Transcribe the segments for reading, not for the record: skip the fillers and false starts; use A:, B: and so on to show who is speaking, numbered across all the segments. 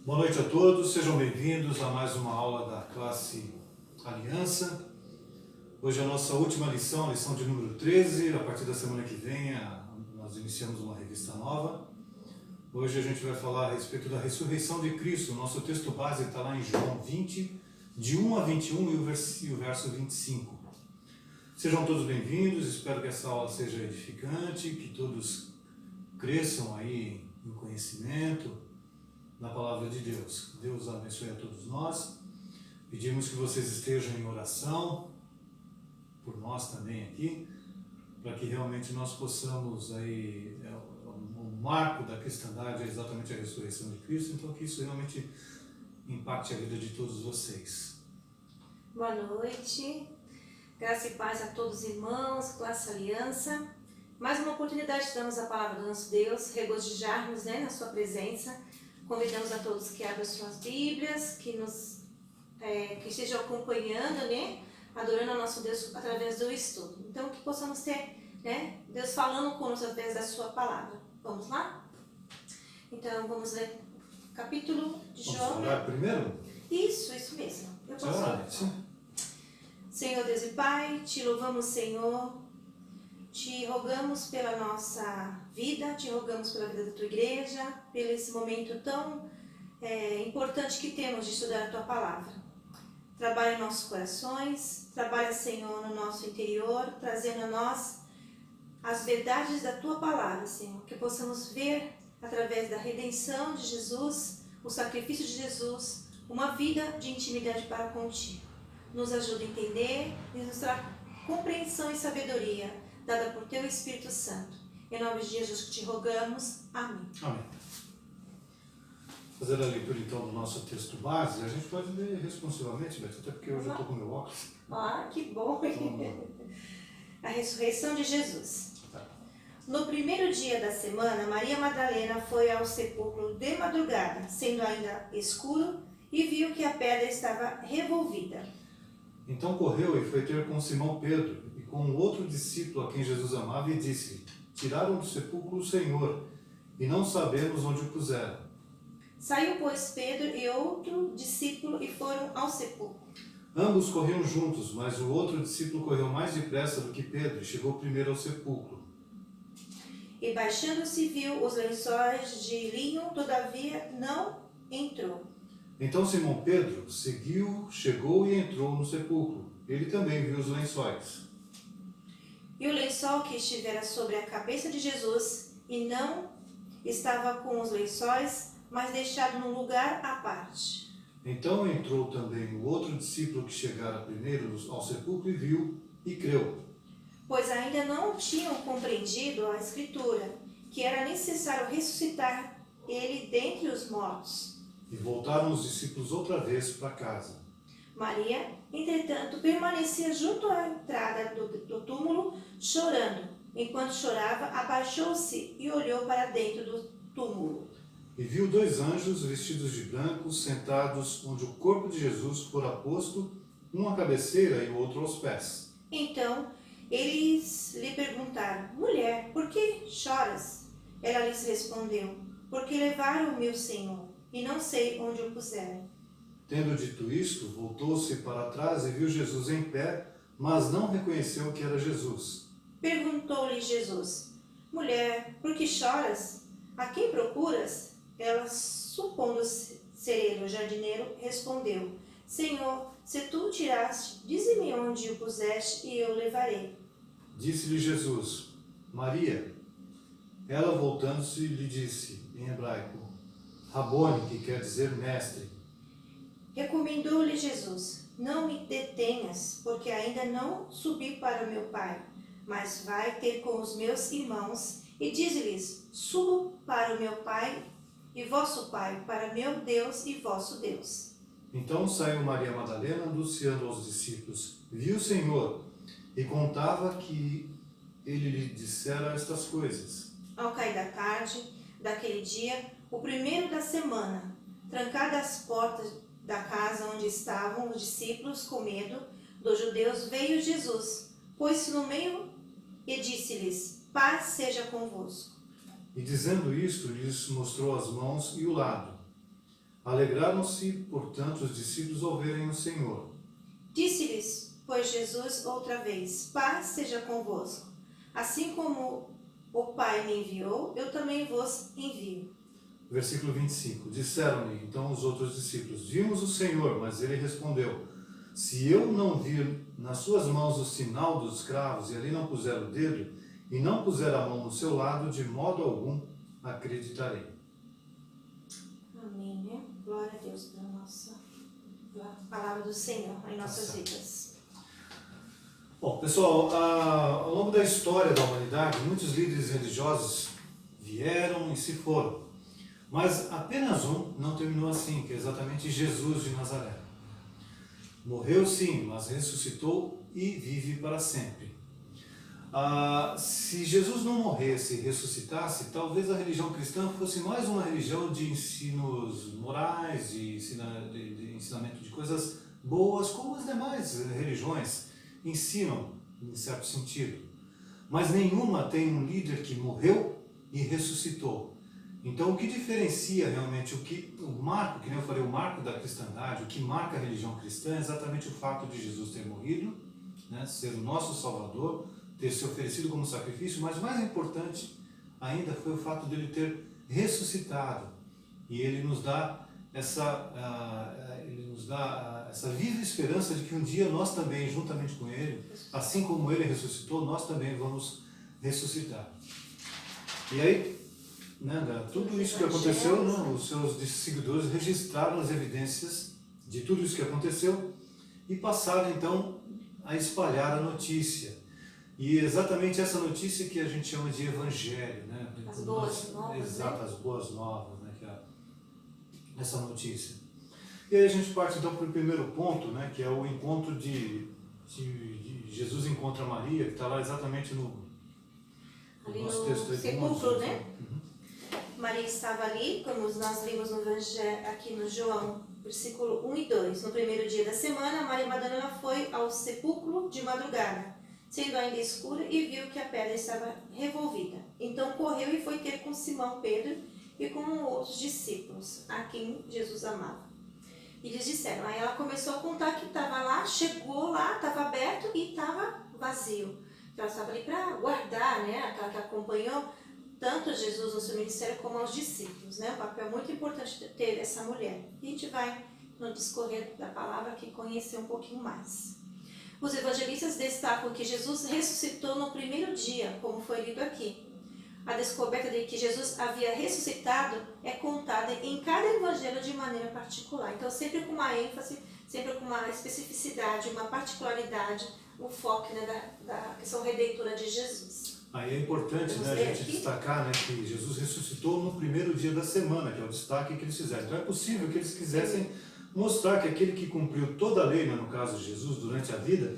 A: Boa noite a todos, sejam bem-vindos a mais uma aula da classe Aliança. Hoje é a nossa última lição, lição de número 13. A partir da semana que vem nós iniciamos uma revista nova. Hoje a gente vai falar a respeito da ressurreição de Cristo. O nosso texto base está lá em João 20, de 1 a 21 e o verso 25. Sejam todos bem-vindos, espero que essa aula seja edificante, que todos cresçam aí em conhecimento da palavra de Deus. Deus abençoe a todos nós. Pedimos que vocês estejam em oração por nós também aqui, para que realmente nós possamos aí, o marco da cristandade é exatamente a ressurreição de Cristo, então que isso realmente impacte a vida de todos vocês.
B: Boa noite, graça e paz a todos os irmãos, classe Aliança. Mais uma oportunidade de darmos a palavra do nosso Deus, regozijarmos na sua presença. Convidamos a todos que abram suas Bíblias, que estejam acompanhando, adorando ao nosso Deus através do estudo. Então, que possamos ter, Deus falando conosco através da sua palavra. Vamos lá? Então, vamos ler o capítulo de João.
A: Vamos orar primeiro?
B: Isso mesmo. Eu posso orar. Senhor Deus e Pai, te louvamos, Senhor. Te rogamos pela nossa vida, te rogamos pela vida da tua igreja, pelo esse momento tão importante que temos de estudar a tua palavra. Trabalha em nossos corações, trabalha, Senhor, no nosso interior, trazendo a nós as verdades da tua palavra, Senhor, que possamos ver através da redenção de Jesus, o sacrifício de Jesus, uma vida de intimidade para contigo. Nos ajuda a entender e nos traz compreensão e sabedoria dada por teu Espírito Santo. Em nome de Jesus que te rogamos. Amém.
A: Amém. Fazer a leitura então do nosso texto base, a gente pode ler responsivamente, Beto, até porque eu já estou com meu óculos.
B: Ah, que bom! A ressurreição de Jesus. No primeiro dia da semana, Maria Madalena foi ao sepulcro de madrugada, sendo ainda escuro, e viu que a pedra estava revolvida.
A: Então correu e foi ter com Simão Pedro e com um outro discípulo a quem Jesus amava e disse-lhe: Tiraram do sepulcro o Senhor, e não sabemos onde o puseram.
B: Saiu, pois, Pedro e outro discípulo e foram ao sepulcro.
A: Ambos corriam juntos, mas o outro discípulo correu mais depressa do que Pedro e chegou primeiro ao sepulcro.
B: E baixando-se viu os lençóis de linho, todavia não entrou.
A: Então Simão Pedro seguiu, chegou e entrou no sepulcro. Ele também viu os lençóis.
B: E o lençol que estivera sobre a cabeça de Jesus, e não estava com os lençóis, mas deixado num lugar à parte.
A: Então entrou também o outro discípulo que chegara primeiro ao sepulcro e viu e creu.
B: Pois ainda não tinham compreendido a Escritura, que era necessário ressuscitar ele dentre os mortos.
A: E voltaram os discípulos outra vez para casa.
B: Maria, entretanto, permanecia junto à entrada do túmulo, chorando. Enquanto chorava, abaixou-se e olhou para dentro do túmulo.
A: E viu dois anjos vestidos de branco, sentados onde o corpo de Jesus fora posto, um à cabeceira e o outro aos pés.
B: Então, eles lhe perguntaram: Mulher, por que choras? Ela lhes respondeu: Porque levaram o meu Senhor, e não sei onde o puseram.
A: Tendo dito isto, voltou-se para trás e viu Jesus em pé, mas não reconheceu que era Jesus.
B: Perguntou-lhe Jesus: Mulher, por que choras? A quem procuras? Ela, supondo ser ele o jardineiro, respondeu: Senhor, se tu o tiraste, dize-me onde o puseste e eu o levarei.
A: Disse-lhe Jesus: Maria. Ela, voltando-se, lhe disse, em hebraico, Rabone, que quer dizer mestre.
B: Recomendou-lhe Jesus: Não me detenhas, porque ainda não subi para o meu Pai, mas vai ter com os meus irmãos e diz-lhes: Subo para o meu Pai e vosso Pai, para meu Deus e vosso Deus.
A: Então saiu Maria Madalena, anunciando aos discípulos: Viu o Senhor, e contava que ele lhe dissera estas coisas.
B: Ao cair da tarde daquele dia, o primeiro da semana, trancadas as portas da casa onde estavam os discípulos com medo dos judeus, veio Jesus, pôs-se no meio e disse-lhes: Paz seja convosco.
A: E dizendo isto, lhes mostrou as mãos e o lado. Alegraram-se, portanto, os discípulos ao verem o Senhor.
B: Disse-lhes, pois Jesus outra vez, paz seja convosco. Assim como o Pai me enviou, eu também vos envio.
A: Versículo 25. Disseram-lhe então os outros discípulos, vimos o Senhor, mas ele respondeu, se eu não vir nas suas mãos o sinal dos cravos e ali não puser o dedo, e não puser a mão no seu lado, de modo algum acreditarei.
B: Amém, né? Glória a Deus pela nossa palavra do Senhor em nossas vidas.
A: Bom, pessoal, ao longo da história da humanidade, muitos líderes religiosos vieram e se foram. Mas apenas um não terminou assim, que é exatamente Jesus de Nazaré. Morreu sim, mas ressuscitou e vive para sempre. Se Jesus não morresse e ressuscitasse, talvez a religião cristã fosse mais uma religião de ensinos morais, de ensinamento de coisas boas, como as demais religiões ensinam, em certo sentido. Mas nenhuma tem um líder que morreu e ressuscitou. Então, o que diferencia realmente, o marco, que nem eu falei, o marco da cristandade, o que marca a religião cristã é exatamente o fato de Jesus ter morrido, né, ser o nosso Salvador, ter se oferecido como sacrifício, mas mais importante ainda foi o fato dele ter ressuscitado. E ele nos dá essa viva esperança de que um dia nós também, juntamente com ele, assim como ele ressuscitou, nós também vamos ressuscitar. E aí, tudo isso que aconteceu, os seus seguidores registraram as evidências de tudo isso que aconteceu e passaram então a espalhar a notícia. E exatamente essa notícia que a gente chama de evangelho, né?
B: As boas novas.
A: Exato, as boas novas, né? Que é essa notícia. E aí a gente parte então para o primeiro ponto, né? Que é o encontro de Jesus encontra Maria, que está lá exatamente no nosso texto.
B: No sepulcro, né? Maria estava ali, como nós vimos no Evangelho, aqui no João, versículo 1 e 2. No primeiro dia da semana, Maria Madalena foi ao sepulcro de madrugada, sendo ainda escura, e viu que a pedra estava revolvida. Então correu e foi ter com Simão Pedro e com outros discípulos, a quem Jesus amava. E eles disseram, aí ela começou a contar que estava lá, chegou lá, estava aberto e estava vazio. Ela estava ali para guardar, né? Aquela que acompanhou tanto Jesus no seu ministério como aos discípulos, né? Um papel muito importante de ter essa mulher. E a gente vai, no discorrer da palavra, aqui conhecer um pouquinho mais. Os evangelistas destacam que Jesus ressuscitou no primeiro dia, como foi lido aqui. A descoberta de que Jesus havia ressuscitado é contada em cada evangelho de maneira particular. Então, sempre com uma ênfase, sempre com uma especificidade, uma particularidade, o foco, né, da questão redentora de Jesus.
A: Aí é importante, né, a gente destacar, né, que Jesus ressuscitou no primeiro dia da semana, que é o destaque que eles fizeram. Então é possível que eles quisessem mostrar que aquele que cumpriu toda a lei, né, no caso de Jesus, durante a vida,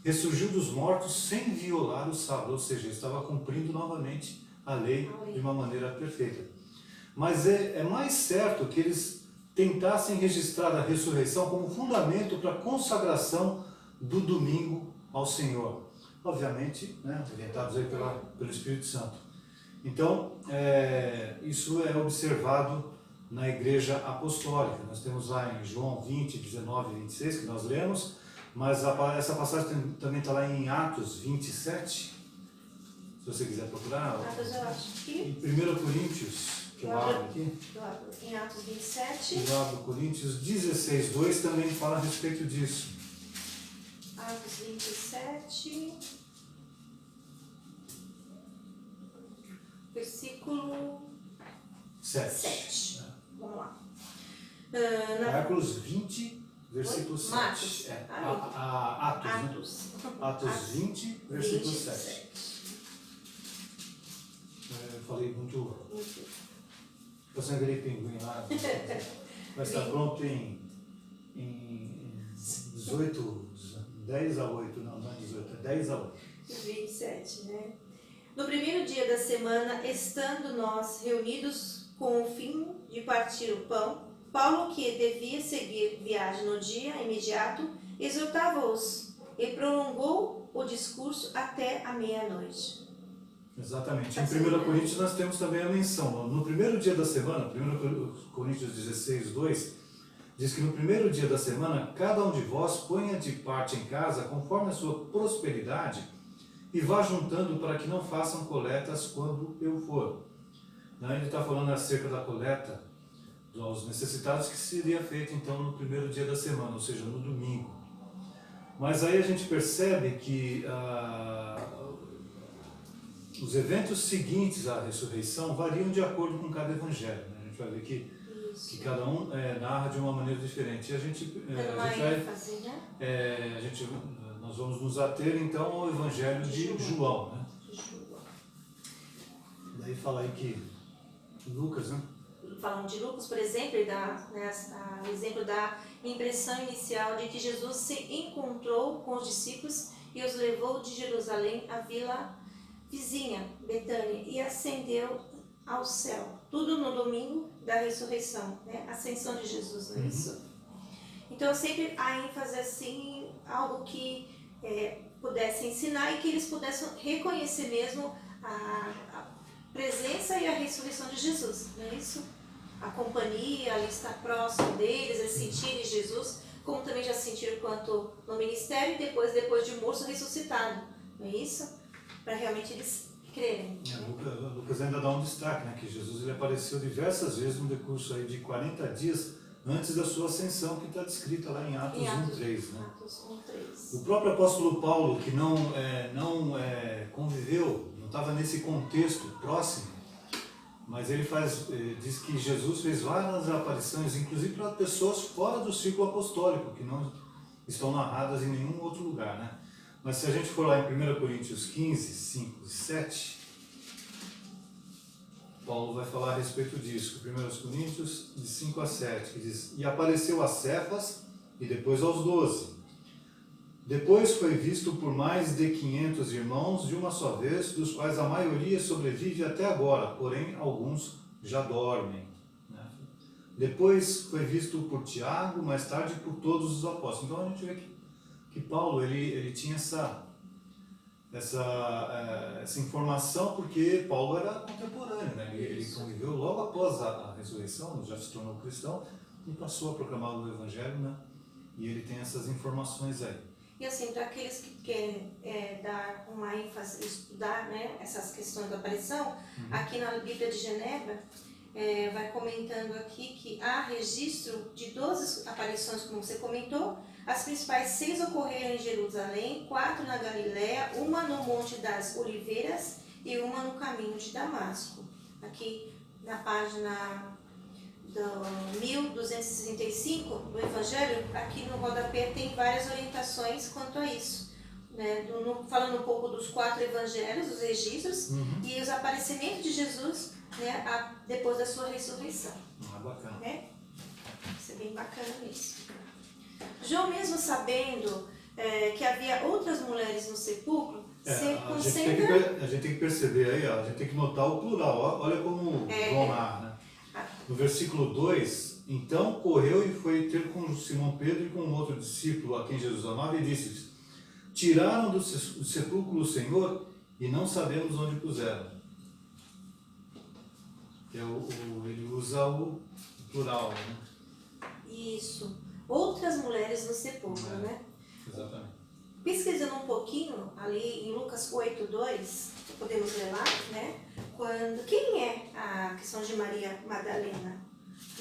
A: ressurgiu dos mortos sem violar o sábado, ou seja, ele estava cumprindo novamente a lei de uma maneira perfeita. Mas é mais certo que eles tentassem registrar a ressurreição como fundamento para a consagração do domingo ao Senhor. Obviamente, né, orientados aí pelo Espírito Santo. Então, isso é observado na Igreja Apostólica. Nós temos lá em João 20, 19 e 26, que nós lemos, mas essa passagem também está lá em Atos 27, se você quiser procurar.
B: Atos, eu acho que...
A: Em 1 Coríntios, que eu abro aqui.
B: Em Atos 27.
A: Eu abro Coríntios 16, 2 também fala a respeito disso.
B: Atos 27, versículo 7. Vamos lá.
A: Marcos 20, versículo 7.
B: Marcos.
A: Atos. Né? Atos 20, versículo 7. Eu falei muito. Eu sangrei pinguim lá. Vai estar pronto em 18. 10 a 8, não é 18, é 10 a 8. 27,
B: né? No primeiro dia da semana, estando nós reunidos com o fim de partir o pão, Paulo, que devia seguir viagem no dia imediato, exortava-os e prolongou o discurso até a meia-noite.
A: Exatamente. Em 1 Coríntios nós temos também a menção. No primeiro dia da semana, 1 Coríntios 16, 2, diz que no primeiro dia da semana, cada um de vós ponha de parte em casa, conforme a sua prosperidade, e vá juntando para que não façam coletas quando eu for. Ele está falando acerca da coleta dos necessitados, que seria feita então no primeiro dia da semana, ou seja, no domingo. Mas aí a gente percebe que os eventos seguintes à ressurreição variam de acordo com cada evangelho. A gente vai ver que cada um narra de uma maneira diferente. E nós vamos nos ater então ao evangelho de João. Né? Daí fala aí que Lucas, né?
B: Falando de Lucas, por exemplo, ele dá o exemplo da impressão inicial de que Jesus se encontrou com os discípulos e os levou de Jerusalém à vila vizinha, Betânia, e ascendeu ao céu. Tudo no domingo da ressurreição, né? Ascensão de Jesus, não é isso? Então sempre há ênfase assim, algo que pudesse ensinar e que eles pudessem reconhecer mesmo a presença e a ressurreição de Jesus, não é isso? A companhia, ali estar próximo deles, eles sentirem Jesus, como também já sentiram quanto no ministério, e depois de morto ressuscitado, não é isso? Para realmente eles crerem.
A: Lucas ainda dá um destaque, né? Que Jesus ele apareceu diversas vezes no decurso aí de 40 dias antes da sua ascensão, que está descrita lá em Atos 1:3. Né? Atos 1:3. O próprio apóstolo Paulo, que não conviveu, não estava nesse contexto próximo, mas ele diz que Jesus fez várias aparições, inclusive para pessoas fora do círculo apostólico, que não estão narradas em nenhum outro lugar, né? Mas se a gente for lá em 1 Coríntios 15, 5 e 7, Paulo vai falar a respeito disso. 1 Coríntios, de 5 a 7, que diz: E apareceu a Cefas, e depois aos 12. Depois foi visto por mais de 500 irmãos de uma só vez, dos quais a maioria sobrevive até agora, porém alguns já dormem. Né? Depois foi visto por Tiago, mais tarde por todos os apóstolos. Então a gente vê que Paulo ele tinha essa informação, porque Paulo era contemporâneo, né? Ele conviveu logo após a ressurreição, já se tornou cristão e passou a proclamar o evangelho, né? E ele tem essas informações aí.
B: E assim, para aqueles que querem dar uma ênfase, estudar, né, essas questões da aparição, aqui na Bíblia de Genebra, vai comentando aqui que há registro de 12 aparições, como você comentou. As principais 6 ocorreram em Jerusalém, 4 na Galiléia, uma no Monte das Oliveiras e uma no caminho de Damasco. Aqui na página do 1265 do Evangelho, aqui no rodapé tem várias orientações quanto a isso. Né? Falando um pouco dos 4 evangelhos, os registros, e os aparecimentos de Jesus, né, depois da sua ressurreição.
A: Bacana.
B: Né? Isso é bem bacana mesmo. João, mesmo sabendo que havia outras mulheres no sepulcro, se concentra...
A: A gente tem que perceber aí, a gente tem que notar o plural. Olha como João narra, né? No versículo 2, então correu e foi ter com Simão Pedro e com outro discípulo a quem Jesus amava e disse-lhes: Tiraram do sepulcro o Senhor e não sabemos onde puseram. Ele usa o plural, né?
B: Isso. Outras mulheres no sepulcro, né?
A: Exatamente.
B: Pesquisando um pouquinho ali em Lucas 8:2, podemos ler lá, né? Quem é a questão de Maria Madalena?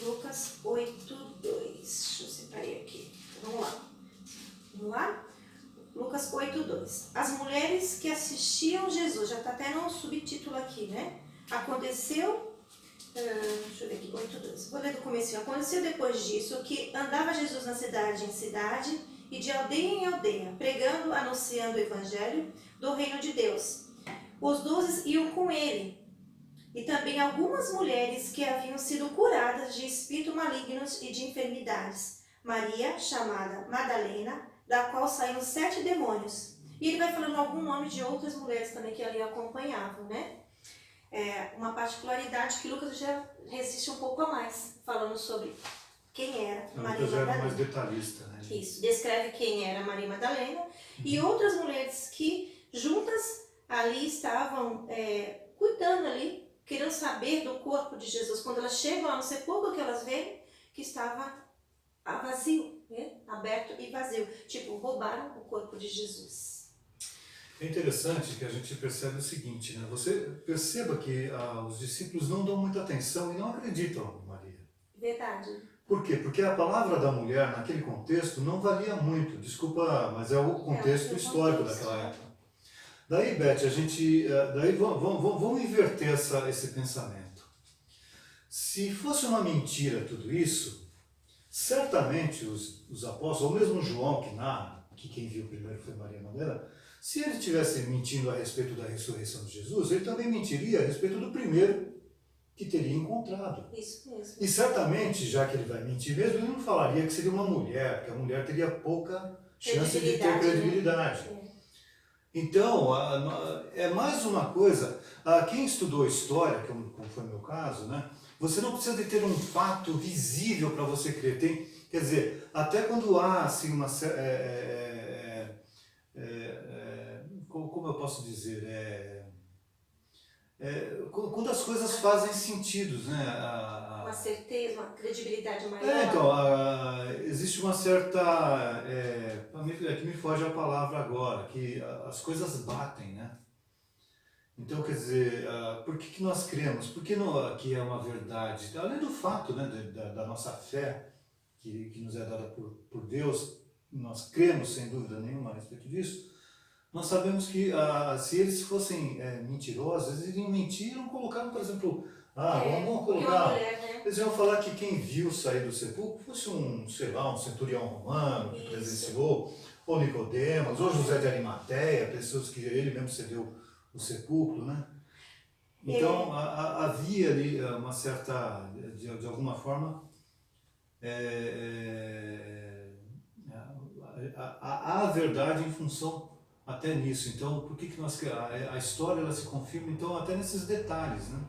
B: Lucas 8:2. Deixa eu separar aqui. Vamos lá? Lucas 8:2. As mulheres que assistiam Jesus, já está até no subtítulo aqui, né? Aconteceu, deixa eu ver aqui, 8:2. Vou ler do começo. Aconteceu depois disso que andava Jesus na cidade em cidade e de aldeia em aldeia, pregando, anunciando o evangelho do reino de Deus. Os 12 iam com ele, e também algumas mulheres que haviam sido curadas de espíritos malignos e de enfermidades. Maria, chamada Madalena, da qual saíram 7 demônios. E ele vai falando algum nome de outras mulheres também que ali acompanhavam, né? Uma particularidade que Lucas já resiste um pouco a mais, falando sobre quem era Maria
A: Lucas já
B: Madalena.
A: era mais detalhista, né?
B: Isso, descreve quem era Maria Madalena e outras mulheres que juntas ali estavam cuidando ali, querendo saber do corpo de Jesus. Quando elas chegam lá no sepulcro, que elas veem que estava vazio, né? Aberto e vazio. Tipo, roubaram o corpo de Jesus.
A: É interessante que a gente percebe o seguinte, né? Você perceba que os discípulos não dão muita atenção e não acreditam em Maria.
B: Verdade.
A: Por quê? Porque a palavra da mulher naquele contexto não valia muito. Desculpa, mas é o contexto histórico daquela época. Daí, Beth, daí vamos inverter esse pensamento. Se fosse uma mentira tudo isso, certamente os apóstolos, ou mesmo João, que narra, que quem viu primeiro foi Maria Madalena, se ele estivesse mentindo a respeito da ressurreição de Jesus, ele também mentiria a respeito do primeiro que teria encontrado.
B: Isso mesmo.
A: E certamente, já que ele vai mentir mesmo, ele não falaria que seria uma mulher, porque a mulher teria pouca chance de ter credibilidade.
B: Né?
A: Então, é mais uma coisa, quem estudou história, como foi o meu caso, né, você não precisa de ter um fato visível para você crer. Quer dizer, até quando há assim, uma... como eu posso dizer? Quando as coisas fazem sentido, né?
B: Uma certeza, uma credibilidade maior.
A: Então, existe uma certa... que me foge a palavra agora, que as coisas batem, né? Então, quer dizer, por que nós cremos? Por que que é uma verdade? Além do fato, né, da nossa fé, que nos é dada por Deus, nós cremos sem dúvida nenhuma a respeito disso, nós sabemos que se eles fossem mentirosos, eles iriam mentir e não colocaram, por exemplo, vamos colocar...
B: Mulher, né?
A: Eles iam falar que quem viu sair do sepulcro fosse um centurião romano que presenciou, ou Nicodemos, ou José de Arimateia, pessoas que ele mesmo cedeu o sepulcro, né? Então, havia ali uma certa, de alguma forma, a verdade em função até nisso. Então, por que nós a história ela se confirma então até nesses detalhes, né?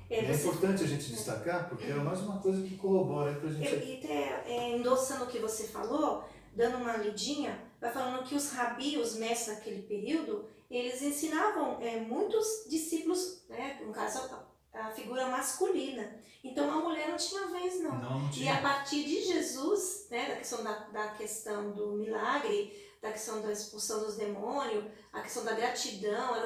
A: É importante a gente destacar porque é mais uma coisa que corrobora para a gente.
B: E até endossando o que você falou, dando uma lidinha, vai falando que os rabi, os mestres naquele período, eles ensinavam muitos discípulos, né, no caso a figura masculina. Então a mulher não tinha vez, não.
A: Não tinha.
B: E a partir de Jesus, né, da questão do milagre, da questão da expulsão dos demônios, a questão da gratidão,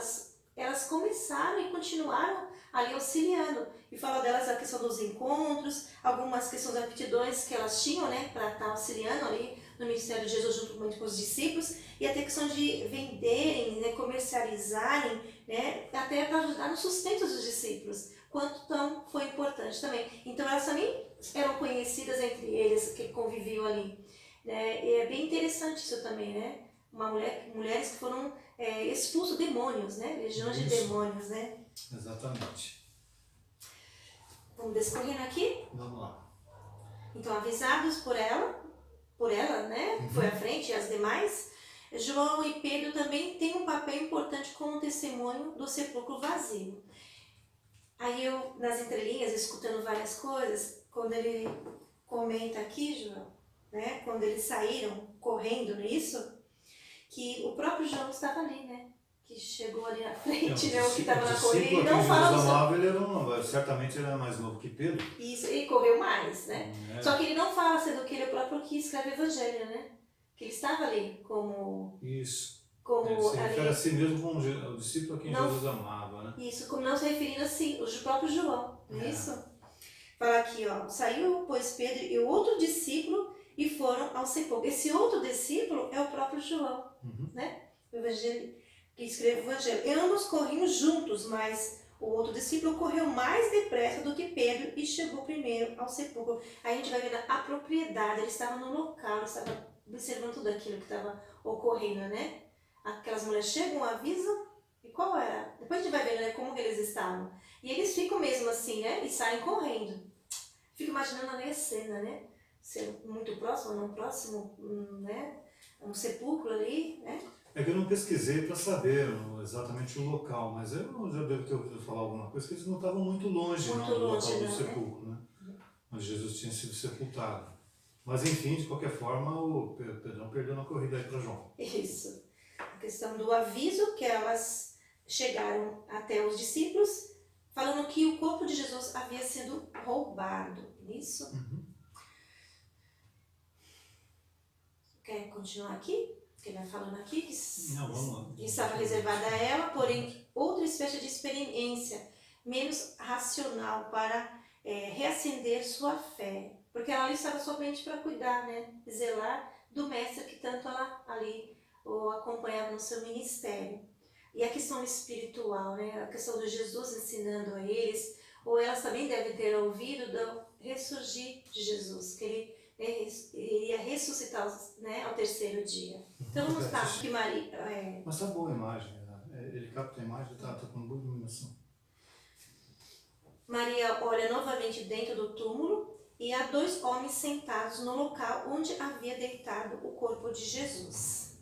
B: elas começaram e continuaram ali auxiliando. E fala delas a questão dos encontros, algumas questões de aptidões que elas tinham, né, para estar auxiliando ali no ministério de Jesus junto com os discípulos, e até a questão de venderem, né, comercializarem, né, até para ajudar no sustento dos discípulos, quanto tão foi importante também. Então elas também eram conhecidas entre eles que conviviam ali. Né? E é bem interessante isso também, né? Mulheres que foram expulsos demônios, né? Legiões de demônios, né?
A: Exatamente.
B: Vamos descorrendo aqui?
A: Vamos lá.
B: Então, avisados por ela, né? Foi à frente e as demais. João e Pedro também têm um papel importante como testemunho do sepulcro vazio. Aí eu, nas entrelinhas, escutando várias coisas, quando ele comenta aqui, João, né, quando eles saíram correndo nisso, que o próprio João estava ali, né? Que chegou ali na frente, né? O que estava na corrida. E não fala
A: ele certamente era mais novo que Pedro.
B: Isso, ele correu mais, né? Só que ele não fala, sendo que ele é o próprio que escreve o Evangelho, né? Que ele estava ali como...
A: Isso.
B: Como
A: ele se refere a si mesmo como o discípulo a quem Jesus amava, né?
B: Isso, como não se referindo assim, o próprio João, não é isso? Fala aqui, ó, saiu, pois, Pedro e o outro discípulo e foram ao sepulcro. Esse outro discípulo é o próprio João, né? O Evangelho, que escreve o Evangelho. E ambos corriam juntos, mas o outro discípulo correu mais depressa do que Pedro e chegou primeiro ao sepulcro. Aí a gente vai ver a propriedade, ele estava no local, ele estava observando tudo aquilo que estava ocorrendo, né? Aquelas mulheres chegam, avisam, e qual era? Depois a gente vai ver, né, como que eles estavam. E eles ficam mesmo assim, né? E saem correndo. Fico imaginando ali a cena, né? Ser muito próximo, não próximo, né? Um sepulcro ali, né?
A: É que eu não pesquisei para saber exatamente o local, mas eu já devo ter ouvido falar alguma coisa que eles não estavam muito longe, do local do sepulcro, né? Onde Jesus tinha sido sepultado. Mas enfim, de qualquer forma, o Pedrão perdeu na corrida aí para João.
B: Isso. A questão do aviso que elas chegaram até os discípulos, falando que o corpo de Jesus havia sido roubado. Isso? Quer continuar aqui? Que ele vai falando aqui que
A: Não, vamos lá.
B: estava reservada a ela, porém outra espécie de experiência menos racional para reacender sua fé. Porque ela ali estava somente para cuidar, né? Zelar do mestre que tanto ela ali o acompanhava no seu ministério. E a questão espiritual, né? A questão de Jesus ensinando a eles, ou elas também devem ter ouvido do ressurgir de Jesus, que ele iria ressuscitar, né, ao terceiro dia. Então vamos mostrar que Maria...
A: Mas tá boa a imagem, né? Ele capta a imagem, tá com boa iluminação.
B: Maria olha novamente dentro do túmulo e há 2 homens sentados no local onde havia deitado o corpo de Jesus.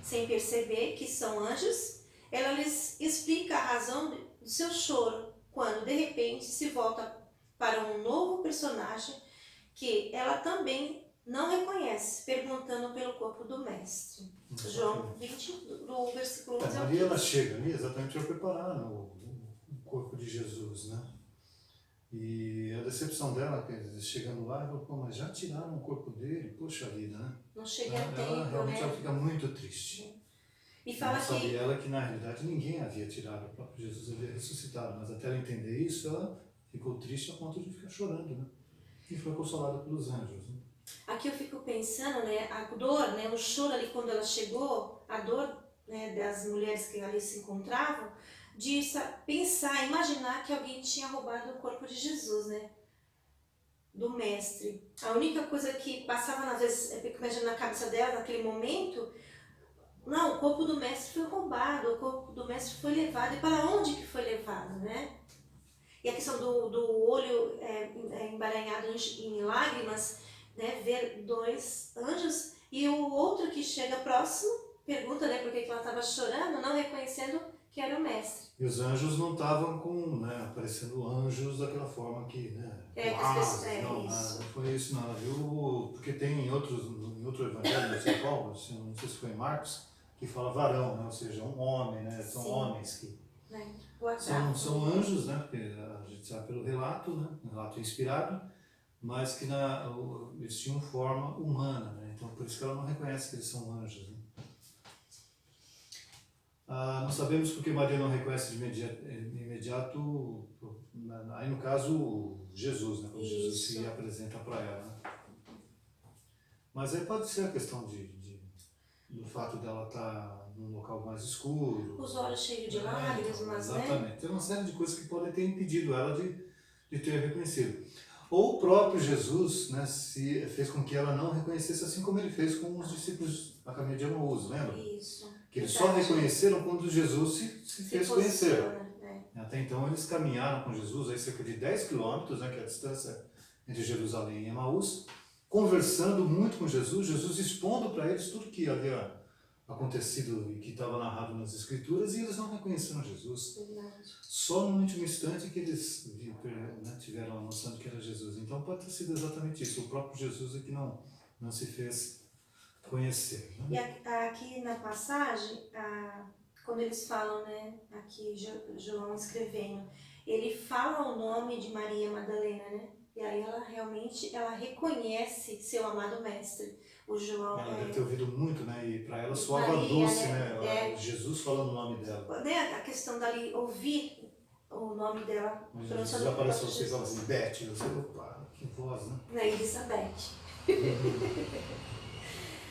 B: Sem perceber que são anjos, ela lhes explica a razão do seu choro, quando de repente se volta para um novo personagem que ela também não reconhece, perguntando pelo corpo do mestre. João 20, do versículo 11 ao 15.
A: Maria, ela chega ali exatamente para preparar, né, o corpo de Jesus, né? E a decepção dela, chegando lá, ela falou, pô, mas já tiraram o corpo dele? Poxa vida, né?
B: Não chega a tempo,
A: ela realmente
B: né?
A: ela fica muito triste.
B: E fala
A: não sabia
B: que...
A: ela que na realidade ninguém havia tirado, o próprio Jesus havia ressuscitado, mas até ela entender isso, ela ficou triste a ponto de ficar chorando, né? E foi consolada pelos anjos, né?
B: Aqui eu fico pensando, né, a dor, né, o choro ali quando ela chegou, a dor, né, das mulheres que ali se encontravam, de pensar, imaginar que alguém tinha roubado o corpo de Jesus, né, do mestre. A única coisa que passava, às vezes, eu fico imaginando na cabeça dela, naquele momento, não, o corpo do mestre foi roubado, o corpo do mestre foi levado, e para onde que foi levado, né? E a questão do olho embaranhado em lágrimas, né, ver 2 anjos, e o outro que chega próximo pergunta, né, por que ela estava chorando, não reconhecendo que era o mestre.
A: E os anjos não estavam aparecendo anjos daquela forma que, né, não foi isso não, viu? Porque tem em outro evangelho de São Paulo, não sei se foi em Marcos, que fala varão, né, ou seja, um homem, né, são homens que são anjos, né, porque a gente sabe pelo relato, né, um relato inspirado, mas que eles tinham forma humana, né, então por isso que ela não reconhece que eles são anjos, né. Não sabemos porque Maria não reconhece de imediato, aí no caso Jesus, né, quando Jesus se apresenta para ela, né. Mas aí pode ser a questão do fato dela estar num local mais escuro.
B: Os olhos cheios de lágrimas, mas
A: exatamente.
B: Né?
A: Tem uma série de coisas que podem ter impedido ela de ter reconhecido. Ou o próprio Jesus, né, se fez com que ela não reconhecesse, assim como ele fez com os discípulos na caminho de Emaús, lembra?
B: Isso.
A: Que eles só reconheceram quando Jesus se fez conhecer.
B: Né?
A: Até então eles caminharam com Jesus aí cerca de 10 quilômetros, né, que é a distância entre Jerusalém e Emaús, conversando muito com Jesus, Jesus expondo para eles tudo que havia acontecido e que estava narrado nas Escrituras, e eles não reconheceram Jesus.
B: Verdade.
A: Só no último instante que eles tiveram a noção de que era Jesus. Então pode ter sido exatamente isso, o próprio Jesus é que não se fez conhecer. Né?
B: E aqui na passagem, quando eles falam, né, aqui João escrevendo, ele fala o nome de Maria Madalena, né? E aí ela realmente reconhece seu amado mestre. O João
A: ela deve ter ouvido muito, né? E para ela soava
B: Maria,
A: doce, né? Jesus falando o nome dela.
B: Né? A questão dali ouvir o nome dela.
A: Jesus apareceu você e falava assim, Beth, você, opa, que voz, né?
B: Não, Elizabeth.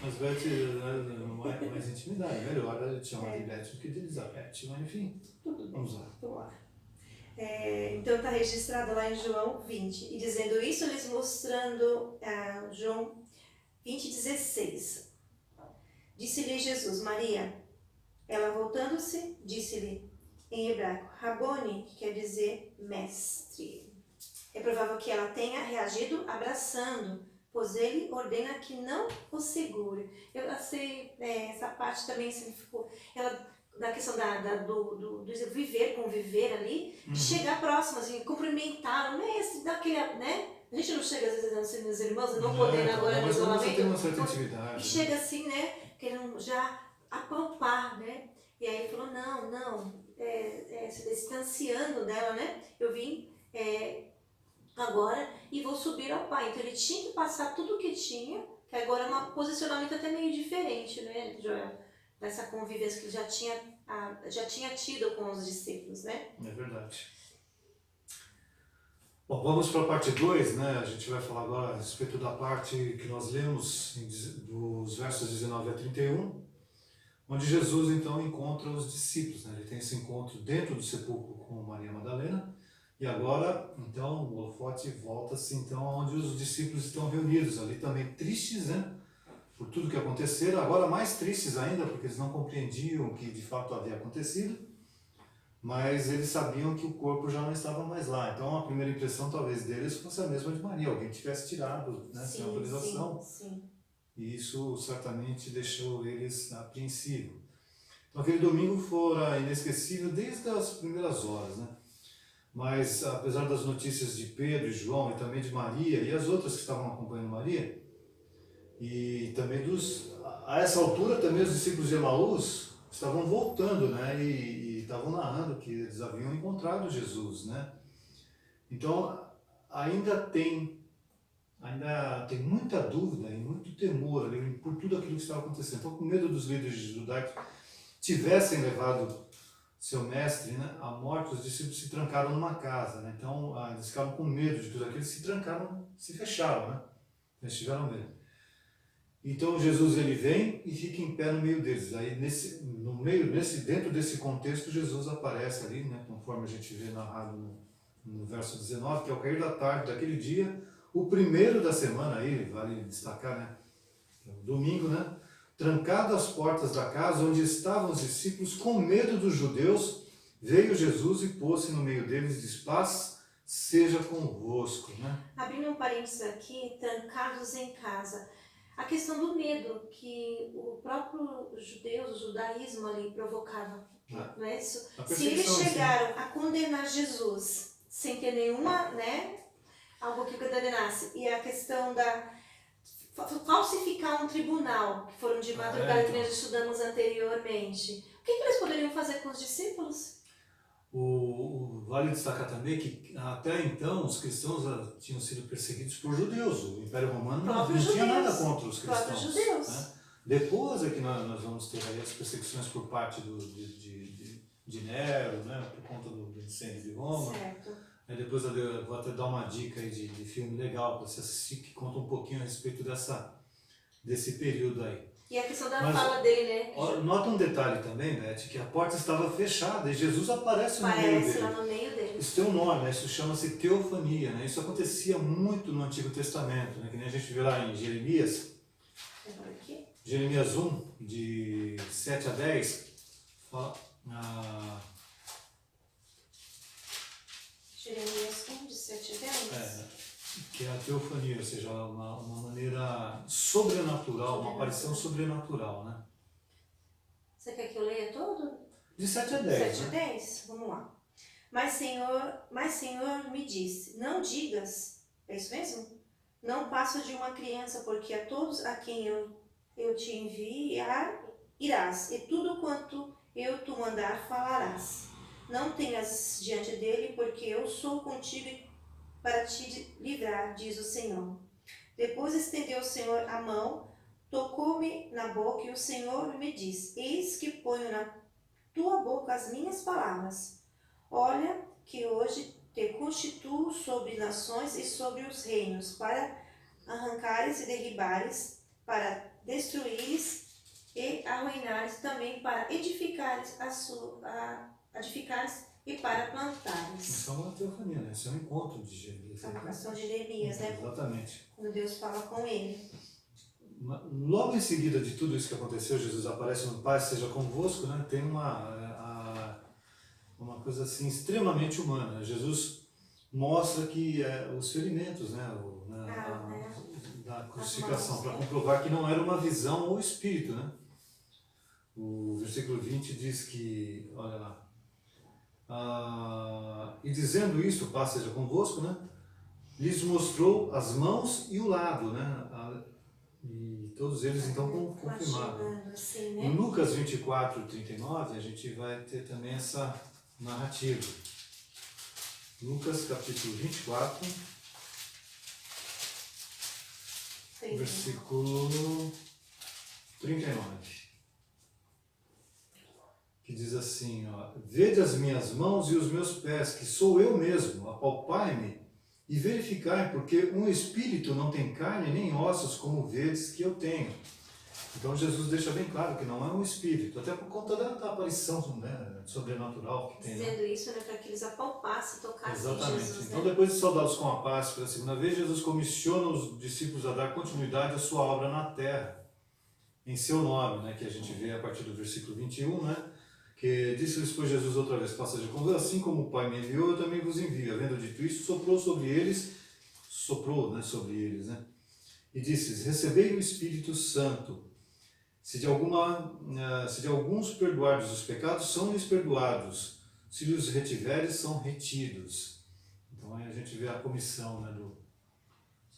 A: Mas Beth, mais intimidade, melhor ela te chama de Beth do que de Elizabeth, mas enfim, vamos lá.
B: Vamos lá. Então está registrado lá em João 20, e dizendo isso, eles mostrando João 20:16. Disse-lhe Jesus, Maria. Ela voltando-se, disse-lhe em hebraico, Rabone, que quer dizer mestre. É provável que ela tenha reagido abraçando, pois ele ordena que não o segure. Eu achei essa parte também significou, da questão do viver, conviver ali, de chegar próximo, assim, cumprimentar o mestre, daquele, né? A gente não chega às vezes assim, meus irmãos, não podendo agora no isolamento.
A: Tem uma certa intimidade.
B: E chega assim, né? Querendo já apalpar, né? E aí ele falou, não, se distanciando dela, né? Eu vim agora e vou subir ao Pai. Então ele tinha que passar tudo o que tinha, que agora é um posicionamento até meio diferente, né, Joel? Dessa convivência que ele já tinha tido com os discípulos, né?
A: É verdade. Bom, vamos para a parte 2, né? A gente vai falar agora a respeito da parte que nós lemos dos versos 19 a 31, onde Jesus então encontra os discípulos, né? Ele tem esse encontro dentro do sepulcro com Maria Madalena, e agora, então, o holofote volta-se então onde os discípulos estão reunidos, ali também tristes, né? Por tudo que aconteceram, agora mais tristes ainda, porque eles não compreendiam o que de fato havia acontecido, mas eles sabiam que o corpo já não estava mais lá. Então a primeira impressão talvez deles fosse a mesma de Maria, alguém tivesse tirado, né, sem autorização.
B: Sim.
A: E isso certamente deixou eles apreensivos. Então aquele domingo fora inesquecível desde as primeiras horas, né? Mas apesar das notícias de Pedro e João e também de Maria e as outras que estavam acompanhando Maria, e também a essa altura também os discípulos de Emaús estavam voltando, né? E estavam narrando que eles haviam encontrado Jesus, né? Então ainda tem muita dúvida e muito temor ali por tudo aquilo que estava acontecendo. Então, com medo dos líderes judaicos tivessem levado seu mestre, né, à morte, os discípulos se trancaram numa casa, né? Então eles ficaram com medo de tudo aquilo, se trancaram, se fecharam, né? Eles tiveram medo. Então Jesus ele vem e fica em pé no meio deles. Aí dentro desse contexto Jesus aparece ali, né, conforme a gente vê narrado no verso 19, que ao cair da tarde daquele dia, o primeiro da semana aí, vale destacar, né, o domingo, né, trancado as portas da casa onde estavam os discípulos, com medo dos judeus, veio Jesus e pôs-se no meio deles e disse: paz seja convosco, né?
B: Abrindo um parênteses aqui, trancados em casa. A questão do medo que o próprio o judaísmo ali provocava, não é isso? Se eles chegaram a condenar Jesus sem ter nenhuma, né, algo que condenasse, e a questão da falsificar um tribunal, que foram de madrugada que nós estudamos anteriormente, o que eles poderiam fazer com os discípulos?
A: Vale destacar também que até então os cristãos tinham sido perseguidos por judeus. O Império Romano não tinha nada contra os cristãos.
B: Judeus.
A: Né? Depois é que nós vamos ter aí as perseguições por parte de Nero, né? Por conta do incêndio de Roma.
B: Certo.
A: Aí depois eu vou até dar uma dica aí de filme legal para você assistir, que conta um pouquinho a respeito desse período aí.
B: E a questão da fala dele, né?
A: Nota um detalhe também, Beth, que a porta estava fechada e Jesus aparece no meio dele.
B: Lá no meio dele.
A: Isso tem um nome, né? Isso chama-se teofania, né? Isso acontecia muito no Antigo Testamento, né? Que nem a gente vê lá em Jeremias. Jeremias 1, de 7 a 10, fala...
B: Jeremias 1, de 7 a 10?
A: Que é a teofania, ou seja, uma maneira sobrenatural, uma aparição sobrenatural, né?
B: Você quer que eu leia todo?
A: De 7 a 10.
B: 7 a 10? Vamos lá. Mas Senhor me disse, não digas, é isso mesmo? Não passo de uma criança, porque a todos a quem eu te enviar irás, e tudo quanto eu te mandar falarás. Não tenhas diante dele, porque eu sou contigo para te livrar, diz o Senhor. Depois estendeu o Senhor a mão, tocou-me na boca, e o Senhor me disse: eis que ponho na tua boca as minhas palavras. Olha que hoje te constituo sobre nações e sobre os reinos, para arrancares e derribares, para destruíres e arruinares, também para edificares e para plantares.
A: Isso é uma teofania, né? Isso é um encontro de Jeremias.
B: É uma questão de Jeremias, né?
A: Exatamente.
B: Quando Deus fala com ele.
A: Logo em seguida de tudo isso que aconteceu, Jesus aparece no Pai seja convosco, né? Tem uma coisa assim extremamente humana. Jesus mostra que os ferimentos, né? Da crucificação, para comprovar que não era uma visão ou espírito, né? O versículo 20 diz que, olha lá, e dizendo isto, paz seja convosco, né? Lhes mostrou as mãos e o lado, né? todos eles então confirmaram.
B: Imaginando assim, né?
A: Em Lucas 24, 39, a gente vai ter também essa narrativa. Lucas capítulo 24, versículo 39. Que diz assim, ó, vede as minhas mãos e os meus pés, que sou eu mesmo, apalpai-me e verificai, porque um espírito não tem carne nem ossos, como vedes que eu tenho. Então Jesus deixa bem claro que não é um espírito, até por conta da aparição, né, sobrenatural que tem.
B: Dizendo isso, né, para que eles apalpassem, tocassem
A: Exatamente.
B: Jesus.
A: Então,
B: né?
A: depois de saudados com a paz pela segunda vez, Jesus comissiona os discípulos a dar continuidade à sua obra na terra, em seu nome, né, que a gente vê a partir do versículo 21, né, que disse-lhes, pois Jesus outra vez, passagem convosco, assim como o Pai me enviou, eu também vos envio. Havendo dito isso, soprou sobre eles, né, e disse-lhes, recebei o Espírito Santo. Se de alguns perdoardes os pecados, são-lhes perdoados. Se lhes retiveres, são retidos. Então aí a gente vê a comissão, né, do...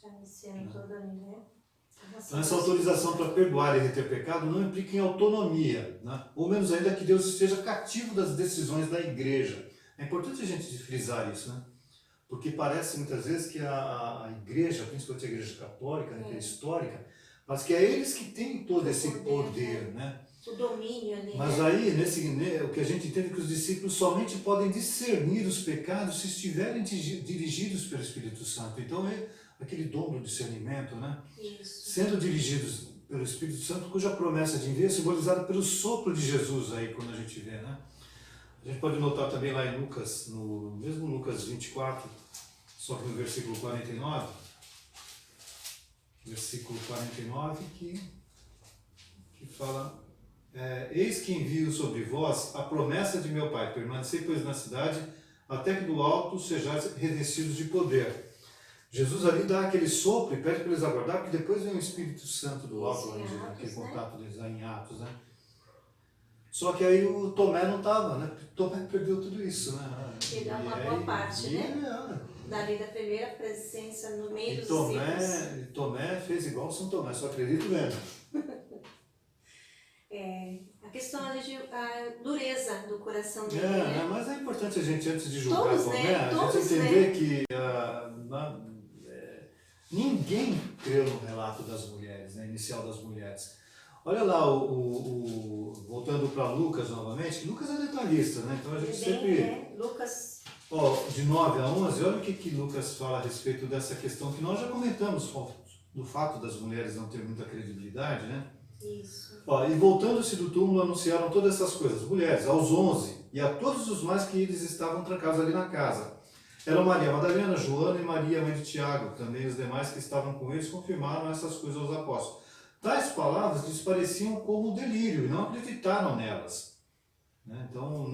B: Já iniciando toda ali, né?
A: Então, essa autorização para perdoar e reter pecado não implica em autonomia, né? Ou menos ainda que Deus esteja cativo das decisões da igreja. É importante a gente frisar isso, né? Porque parece muitas vezes que a igreja, principalmente a igreja católica, né, que é histórica, mas que é eles que têm todo esse poder, né?
B: O domínio ali.
A: Mas
B: né?
A: aí, o que a gente entende é que os discípulos somente podem discernir os pecados se estiverem dirigidos pelo Espírito Santo. Então é aquele dom do discernimento, né?
B: Isso.
A: Sendo dirigidos pelo Espírito Santo, cuja promessa de envio é simbolizada pelo sopro de Jesus aí, quando a gente vê, né? A gente pode notar também lá em Lucas, no mesmo Lucas 24, só que no versículo 49, que fala, eis que envio sobre vós a promessa de meu Pai, permanecei pois na cidade, até que do alto sejais revestidos de poder. Jesus ali dá aquele sopro e pede para eles aguardar, porque depois vem o Espírito Santo do alto, aquele contato deles lá em Atos, né? Só que aí o Tomé não estava, né? Tomé perdeu tudo isso, né?
B: Ele dá uma boa parte, né? Dali da primeira presença no meio dos discípulos.
A: E Tomé fez igual São Tomé, só acredito mesmo.
B: A questão a dureza do coração dele,
A: né? Mas é importante a gente, antes de julgar
B: todos,
A: Tomé,
B: né?
A: a
B: Todos,
A: gente entender que ninguém creu no relato das mulheres, né? Inicial das mulheres. Olha lá, voltando para Lucas novamente, Lucas é detalhista, né? Então a gente sempre...
B: Lucas...
A: de 9 a 11, olha o que Lucas fala a respeito dessa questão que nós já comentamos, do fato das mulheres não ter muita credibilidade, né?
B: Isso.
A: E voltando-se do túmulo, anunciaram todas essas coisas, mulheres, aos 11, e a todos os mais que eles estavam trancados ali na casa. Eram Maria Madalena, Joana e Maria, mãe de Tiago. Também os demais que estavam com eles confirmaram essas coisas aos apóstolos. Tais palavras lhes pareciam como delírio, e não acreditaram nelas. Né? Então,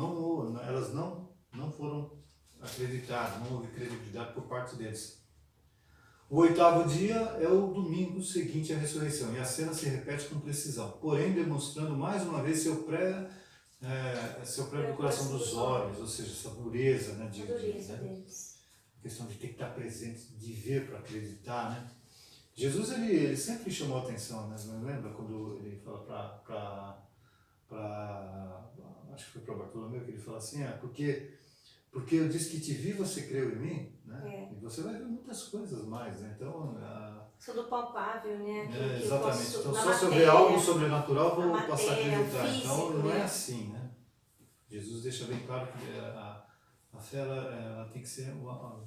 A: elas não foram acreditadas, não houve credibilidade por parte deles. O 8º dia é o domingo seguinte à ressurreição, e a cena se repete com precisão, porém demonstrando mais uma vez seu pré do coração dos homens, ou seja, essa dureza, né,
B: deles.
A: A questão de ter que estar presente, de ver para acreditar, né? Jesus, ele sempre chamou a atenção, né? Lembra quando ele fala acho que foi para Bartolomeu que ele fala assim, porque eu disse que te vi, você creu em mim, né? E você vai ver muitas coisas mais, né? Então,
B: sou do palpável, né?
A: Exatamente. Então, só se eu ver algo sobrenatural, vou passar a acreditar.
B: Físico,
A: então, não é assim, né? Jesus deixa bem claro que a fé, ela tem que ser não uma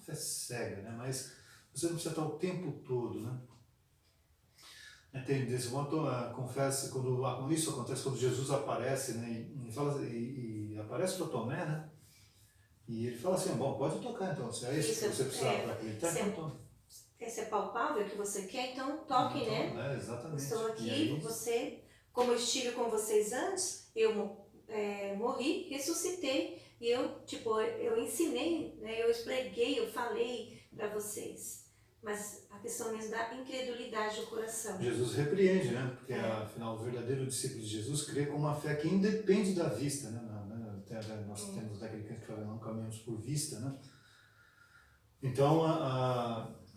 A: fé cega, né? Mas você não precisa estar o tempo todo, né? Desse modo, confessa, quando isso acontece, quando Jesus aparece, né? E aparece para Tomé, né? E ele fala assim, bom, pode tocar então, se é isso que você precisava para acreditar, então tome.
B: Esse é palpável que você quer, então toque, né?
A: Exatamente.
B: Estou aqui, como eu estive com vocês antes, eu morri, ressuscitei, e eu ensinei, né? Eu preguei, eu falei para vocês. Mas a questão mesmo da incredulidade do coração.
A: Jesus repreende, né? Porque afinal o verdadeiro discípulo de Jesus crê com uma fé que independe da vista, né? Nós temos aquele que fala, não caminhamos por vista, né? Então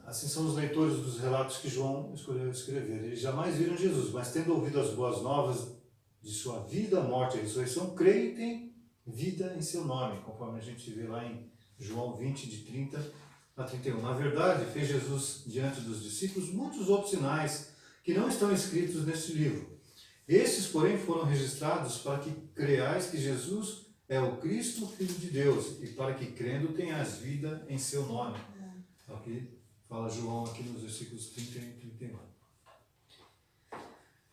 A: assim são os leitores dos relatos que João escolheu escrever. Eles jamais viram Jesus, mas tendo ouvido as boas novas de sua vida, morte e ressurreição, creem e têm vida em seu nome, conforme a gente vê lá em João 20, de 30 a 31. Na verdade, fez Jesus diante dos discípulos muitos outros sinais que não estão escritos neste livro. Estes, porém, foram registrados para que creais que Jesus é o Cristo, Filho de Deus, e para que crendo tenhas vida em seu nome. É o que fala João aqui nos versículos 30 e 31.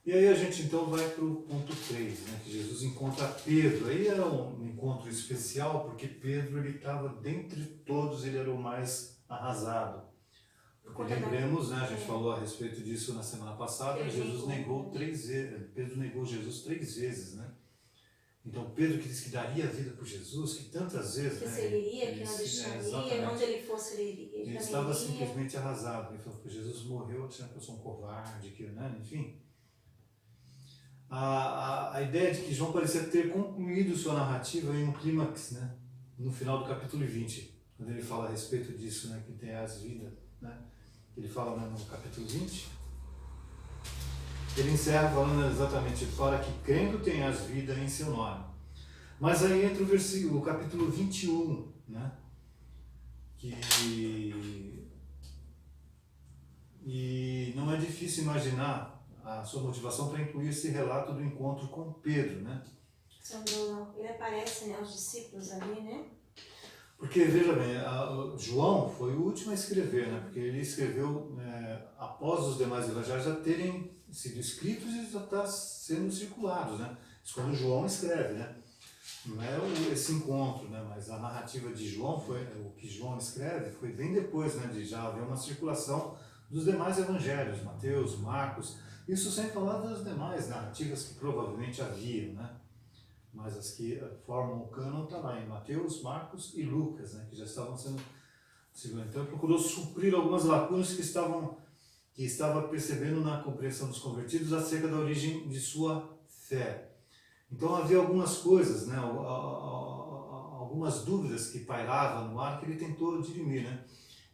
A: E aí a gente então vai para o ponto 3, né, que Jesus encontra Pedro. Aí era um encontro especial, porque Pedro estava dentre todos, ele era o mais arrasado. Porque lembremos, né, a gente falou a respeito disso na semana passada, Jesus negou 3 vezes, Pedro negou Jesus 3 vezes, né? Então Pedro que disse que daria a vida por Jesus, que tantas vezes,
B: que
A: né?
B: seguiria, que não deixaria, onde ele fosse ele iria.
A: Ele estava simplesmente arrasado. Ele falou que Jesus morreu achando que eu sou um covarde, que, né? Enfim. A ideia de que João parecia ter concluído sua narrativa em um clímax, né? No final do capítulo 20, quando ele fala a respeito disso, né? Que tem as vidas, né? Ele fala, né, no capítulo 20, ele encerra falando exatamente para que crendo tenhas vida em seu nome. Mas aí entra o capítulo 21, né? E não é difícil imaginar a sua motivação para incluir esse relato do encontro com Pedro, né?
B: Ele aparece, né, aos discípulos ali, né?
A: Porque, veja bem, João foi o último a escrever, né? Porque ele escreveu após os demais evangelhos já terem sido escritos e já estar sendo circulados, né? Isso quando João escreve, né? Não é esse encontro, né? Mas a narrativa de João, o que João escreve, foi bem depois, né? De já haver uma circulação dos demais evangelhos, Mateus, Marcos, isso sem falar das demais narrativas que provavelmente haviam, né? Mas as que formam o cânon está lá em Mateus, Marcos e Lucas, né? Que já estavam sendo segurados. Então ele procurou suprir algumas lacunas que estava percebendo na compreensão dos convertidos acerca da origem de sua fé. Então havia algumas coisas, né? Algumas dúvidas que pairavam no ar que ele tentou dirimir, né?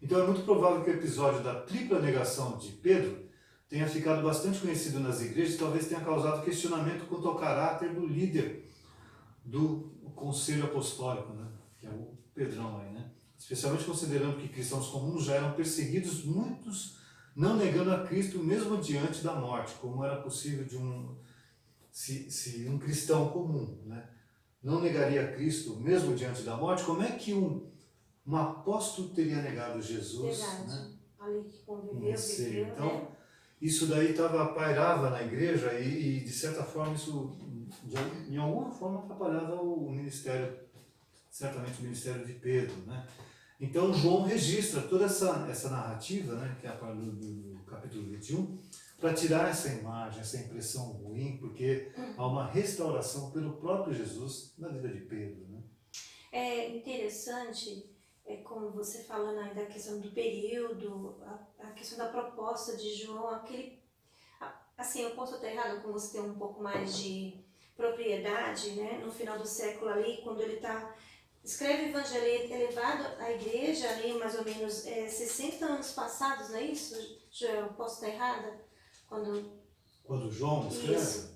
A: Então é muito provável que o episódio da tripla negação de Pedro tenha ficado bastante conhecido nas igrejas e talvez tenha causado questionamento quanto ao caráter do líder do conselho apostólico, né? Que é o Pedrão aí, né? Especialmente considerando que cristãos comuns já eram perseguidos, muitos não negando a Cristo mesmo diante da morte, como era possível se um cristão comum, né, não negaria a Cristo mesmo diante da morte, como é que um apóstolo teria negado Jesus?
B: Verdade.
A: Né?
B: Ali que conviveu, viveu,
A: então,
B: né?
A: Isso daí pairava na igreja e de certa forma isso em alguma forma atrapalhava o ministério, certamente o ministério de Pedro, né? Então João registra toda essa narrativa, né, que é a parte do capítulo 21, para tirar essa imagem, essa impressão ruim, porque há uma restauração pelo próprio Jesus na vida de Pedro, né?
B: É interessante, como você falando aí da questão do período, a questão da proposta de João, assim, eu posso estar errado com você ter um pouco mais de propriedade, né, no final do século ali, quando ele escreve o evangelho elevado à igreja ali, mais ou menos 60 anos passados, não é isso, Joel? Eu posso estar errada?
A: Quando João escreve?
B: Isso.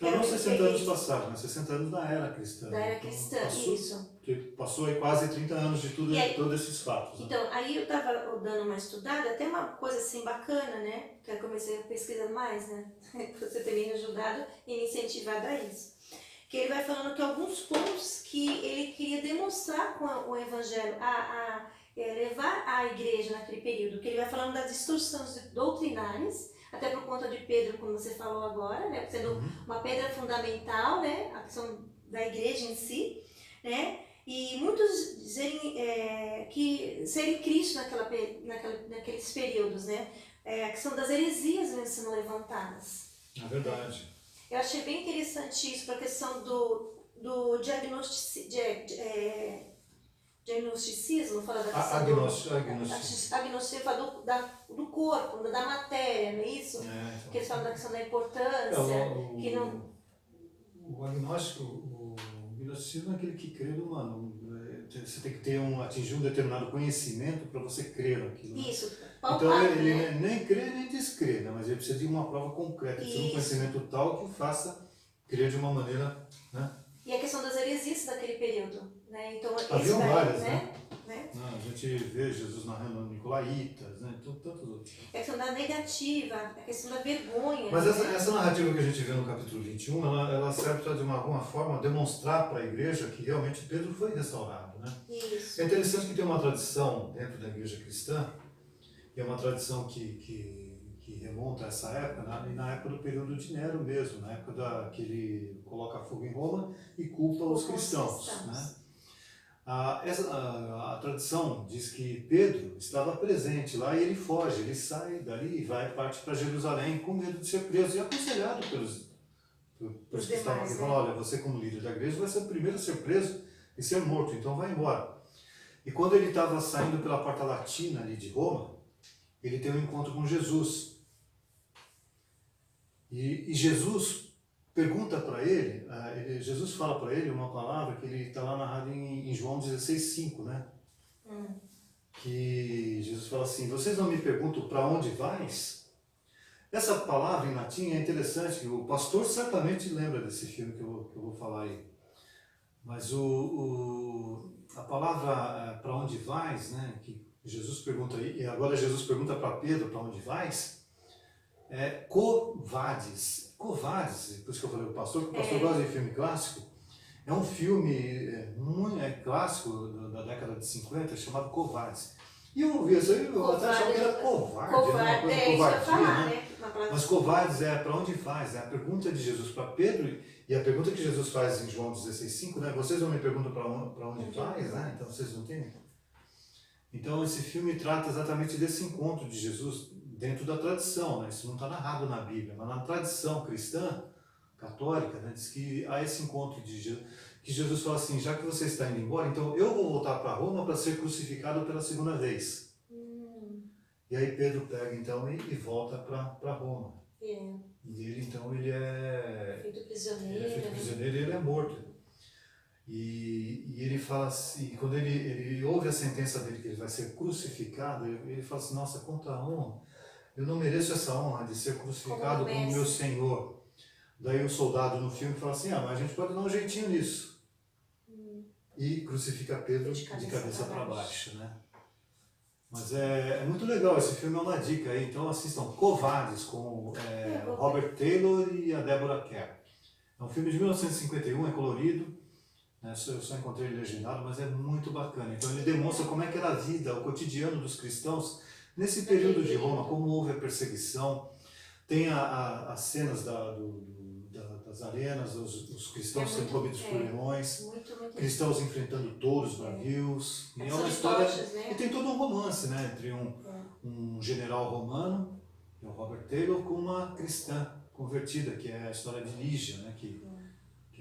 A: Não 60 anos passados, mas 60 anos da era cristã.
B: Da era cristã, isso.
A: Que passou aí quase 30 anos de todos esses fatos. Né?
B: Então, aí eu estava dando uma estudada, até uma coisa assim bacana, né? Que eu comecei a pesquisar mais, né? Você tem me ajudado e me incentivado a isso. Que ele vai falando que alguns pontos que ele queria demonstrar com o evangelho, levar à igreja naquele período, que ele vai falando das distorções doutrinárias, até por conta de Pedro, como você falou agora, né, sendo uma pedra fundamental, né, a questão da igreja em si, né, e muitos dizerem que serem Cristo naqueles períodos, né, a questão das heresias mesmo sendo levantadas.
A: É verdade.
B: Eu achei bem interessante isso, para a questão do diagnosticismo, fala da questão agnosticismo, fala do corpo, da matéria, não é isso? Que eles falam da questão da importância.
A: O gnosticismo é aquele que crê você tem que atingir um determinado conhecimento para você crer naquilo. Né?
B: Isso,
A: Então
B: palpável,
A: ele
B: né?
A: nem crê nem descrê, né? Mas ele precisa de uma prova concreta, precisa de um
B: Isso.
A: conhecimento tal que o faça crer de uma maneira, né?
B: E a questão das heresias daquele período, né? Então,
A: Haviam
B: daí,
A: várias,
B: né?
A: A gente vê Jesus narrando Nicolaitas, né? Tantos outros.
B: A questão da negativa, a questão da vergonha.
A: Mas
B: né?
A: essa narrativa que a gente vê no capítulo 21, ela serve para, de alguma forma, demonstrar para a igreja que realmente Pedro foi restaurado, né?
B: Isso.
A: É interessante que tem uma tradição dentro da igreja cristã, e é uma tradição que remonta a essa época, na época do período de Nero mesmo, na época que ele coloca fogo em Roma e culpa os cristãos. Né? A tradição diz que Pedro estava presente lá e ele foge, ele sai dali e parte para Jerusalém com medo de ser preso e aconselhado pelos que estavam aqui. Falaram, olha, você como líder da igreja vai ser o primeiro a ser preso e ser morto, então vai embora. E quando ele estava saindo pela porta latina ali de Roma, ele tem um encontro com Jesus. E Jesus pergunta para ele, Jesus fala para ele uma palavra que ele está lá narrado em João 16,5, né? Que Jesus fala assim, vocês não me perguntam para onde vais? Essa palavra em latim é interessante, o pastor certamente lembra desse filme que eu vou falar aí. Mas a palavra para onde vais, né, que Jesus pergunta aí, e agora Jesus pergunta para Pedro para onde vais, é Covades. Covades, por isso que eu falei o pastor gosta de filme clássico, é um filme muito clássico da década de 50, chamado Covades. E eu ouvi isso aí, eu até achava que era covarde, uma coisa covardia, né? Mas Covades é para onde vais, é a pergunta de Jesus para Pedro, e a pergunta que Jesus faz em João 16,5, né? Vocês não me perguntam para onde vais, né? Então vocês não têm. Então esse filme trata exatamente desse encontro de Jesus dentro da tradição, né? Isso não está narrado na Bíblia, mas na tradição cristã, católica, né? Diz que há esse encontro de Jesus, que Jesus fala assim, já que você está indo embora, então eu vou voltar para Roma para ser crucificado pela segunda vez. E aí Pedro pega então e volta para Roma. E ele então ele é feito prisioneiro e ele é morto. E ele fala assim, quando ele ouve a sentença dele que ele vai ser crucificado, ele fala assim, nossa, quanta honra, eu não mereço essa honra de ser crucificado como meu Senhor. Daí o soldado no filme fala assim, mas a gente pode dar um jeitinho nisso. E crucifica Pedro de cabeça para baixo, né? Mas é muito legal, esse filme é uma dica aí, então assistam Covades com o Robert Taylor e a Deborah Kerr. É um filme de 1951, é colorido, né? Eu só encontrei ele legendado, mas é muito bacana. Então ele demonstra como é que era a vida, o cotidiano dos cristãos nesse período de Roma, como houve a perseguição. Tem as cenas das arenas, os cristãos sendo comidos por leões, cristãos enfrentando touros, navios. E é uma história. E tem todo um romance, né, entre um general romano, que é o Robert Taylor, com uma cristã convertida, que é a história de Lígia, né, que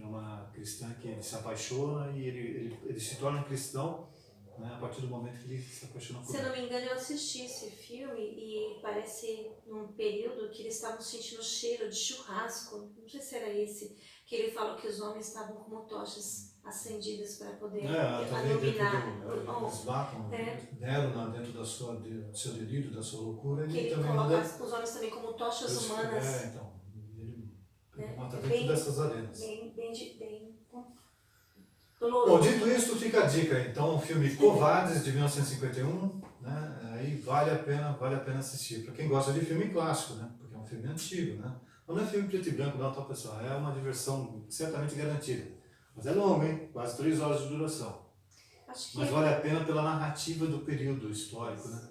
A: é uma cristã que ele se apaixona e ele se torna cristão, né, a partir do momento que ele se apaixona por ela.
B: Se eu não me engano, eu assisti esse filme e parece num período que eles estavam sentindo cheiro de churrasco, não sei se era esse, que ele fala que os homens estavam com tochas acendidas para poder iluminar.
A: Eles matam Nero dentro do seu delírio, da sua loucura.
B: Que ele coloca os homens também como tochas humanas.
A: Então, ele mata dentro dessas arenas.
B: Bem
A: Bom, dito isso, fica a dica. Então, o filme Covades, de 1951, né? Aí vale a pena assistir. Para quem gosta de filme clássico, né? Porque é um filme antigo, né? Não é filme preto e branco, não, tá, pessoal? É uma diversão certamente garantida. Mas é longo, hein? Quase 3 horas de duração. Mas vale a pena pela narrativa do período histórico, né?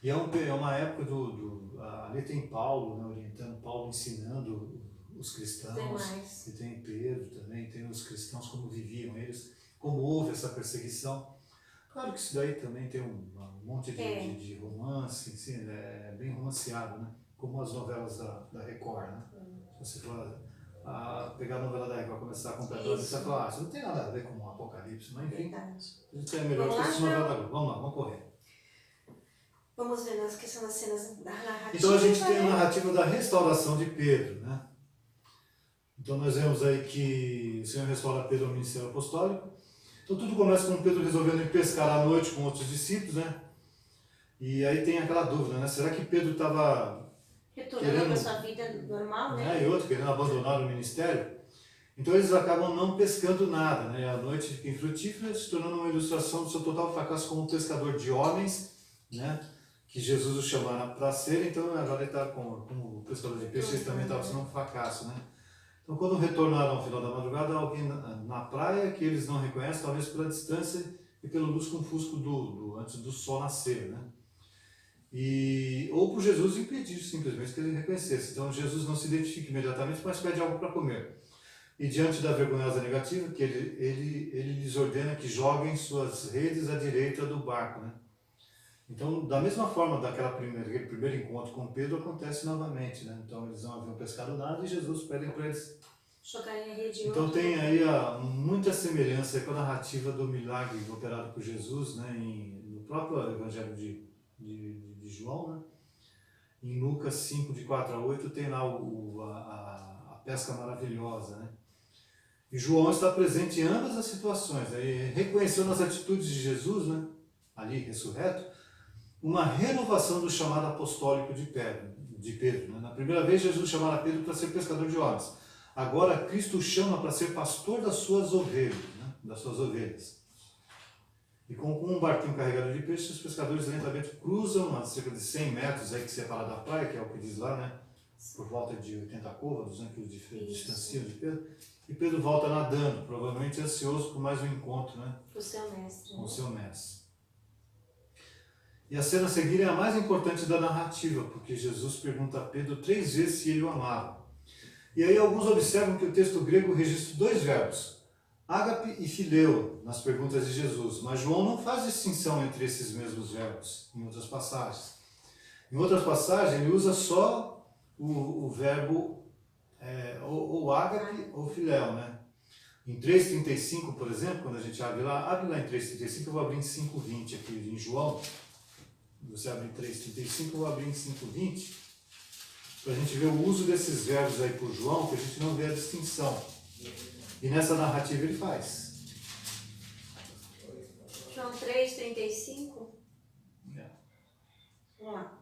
A: E é uma época ali tem Paulo, né? Orientando, Paulo ensinando os cristãos, e tem Pedro também, tem os cristãos, como viviam eles, como houve essa perseguição. Claro que isso daí também tem um monte de romance, assim, é bem romanceado, né? Como as novelas da Record, né? Se você for pegar a novela da Record e começar a completamente, você vai falar, isso não tem nada a ver com o Apocalipse, mas enfim, a gente é melhor que essa novela da Globo. Vamos lá, vamos correr.
B: Vamos ver na questão das cenas da narrativa.
A: Então a gente tem a narrativa da restauração de Pedro, né? Então nós vemos aí que o Senhor restaura Pedro ao ministério apostólico. Então tudo começa com Pedro resolvendo ir pescar à noite com outros discípulos, né? E aí tem aquela dúvida, né? Será que Pedro estava
B: retornando para sua vida normal, né?
A: E outro querendo abandonar o ministério? Então eles acabam não pescando nada, né? A noite fica infrutífera, se tornando uma ilustração do seu total fracasso como pescador de homens, né? Que Jesus o chamara para ser. Então agora ele está como pescador de peixe, ele também estava sendo um fracasso, né? Então quando retornaram ao final da madrugada, alguém na praia que eles não reconhecem, talvez pela distância e pelo lusco-fusco antes do sol nascer, né? Ou por Jesus impedir simplesmente que ele reconhecesse. Então Jesus não se identifica imediatamente, mas pede algo para comer. E diante da vergonhosa negativa, que ele lhes ordena que joguem suas redes à direita do barco, né? Então, da mesma forma aquele primeiro encontro com Pedro acontece novamente, né? Então eles não haviam pescado nada e Jesus pede para eles
B: jogarem a rede.
A: Então tem aí muita semelhança com a narrativa do milagre operado por Jesus, né? No próprio Evangelho de João, né? Em Lucas 5, de 4 a 8, tem lá a pesca maravilhosa, né? E João está presente em ambas as situações, aí reconheceu nas atitudes de Jesus, né? Ali ressurreto, uma renovação do chamado apostólico de Pedro, né? Na primeira vez Jesus chamara Pedro para ser pescador de homens. Agora Cristo o chama para ser pastor das suas ovelhas, né? Das suas ovelhas. E com um barquinho carregado de peixes, os pescadores lentamente cruzam a cerca de 100 metros aí que separa da praia, que é o que diz lá, né? Por volta de 80 côvados, né? Que distanciam de Pedro. E Pedro volta nadando, provavelmente ansioso por mais um encontro, né?
B: Com o seu mestre.
A: Com o seu mestre. E a cena a seguir é a mais importante da narrativa, porque Jesus pergunta a Pedro 3 vezes se ele o amava. E aí alguns observam que o texto grego registra 2 verbos, ágape e fileu, nas perguntas de Jesus, mas João não faz distinção entre esses mesmos verbos em outras passagens. Em outras passagens ele usa só o verbo ou ágape ou filéu, né? Em 3,35, por exemplo, quando a gente abre lá em 3,35, eu vou abrir em 5,20 aqui em João. Você abre em 3,35, eu vou abrir em 5,20, para a gente ver o uso desses verbos aí por João, que a gente não vê a distinção. E nessa narrativa ele faz.
B: João 3,35. Vamos lá.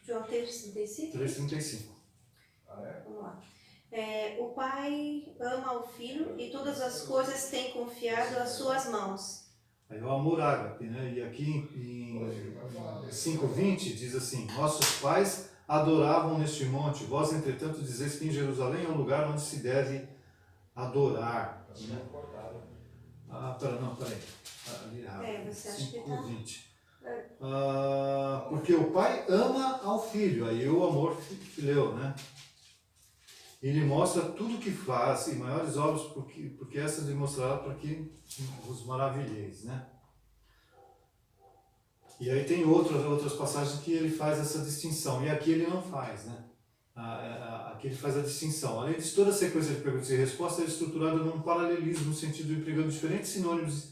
B: João 3,35?
A: 3,35.
B: Vamos lá. O Pai ama o Filho e todas as coisas tem confiado às suas mãos.
A: Aí o amor ágape, né? E aqui em 5,20 diz assim: nossos pais adoravam neste monte, vós entretanto dizeis que em Jerusalém é um lugar onde se deve adorar. Né? Peraí.
B: Você acha que tá?
A: 5,20. Porque o pai ama ao filho, aí o amor fileu, né? Ele mostra tudo o que faz e maiores obras, porque essas lhe mostrará para que os maravilheis, né? E aí tem outras passagens que ele faz essa distinção, e aqui ele não faz, né? Aqui ele faz a distinção. Além de toda a sequência de perguntas e respostas, é estruturada num paralelismo, no sentido de empregando diferentes sinônimos,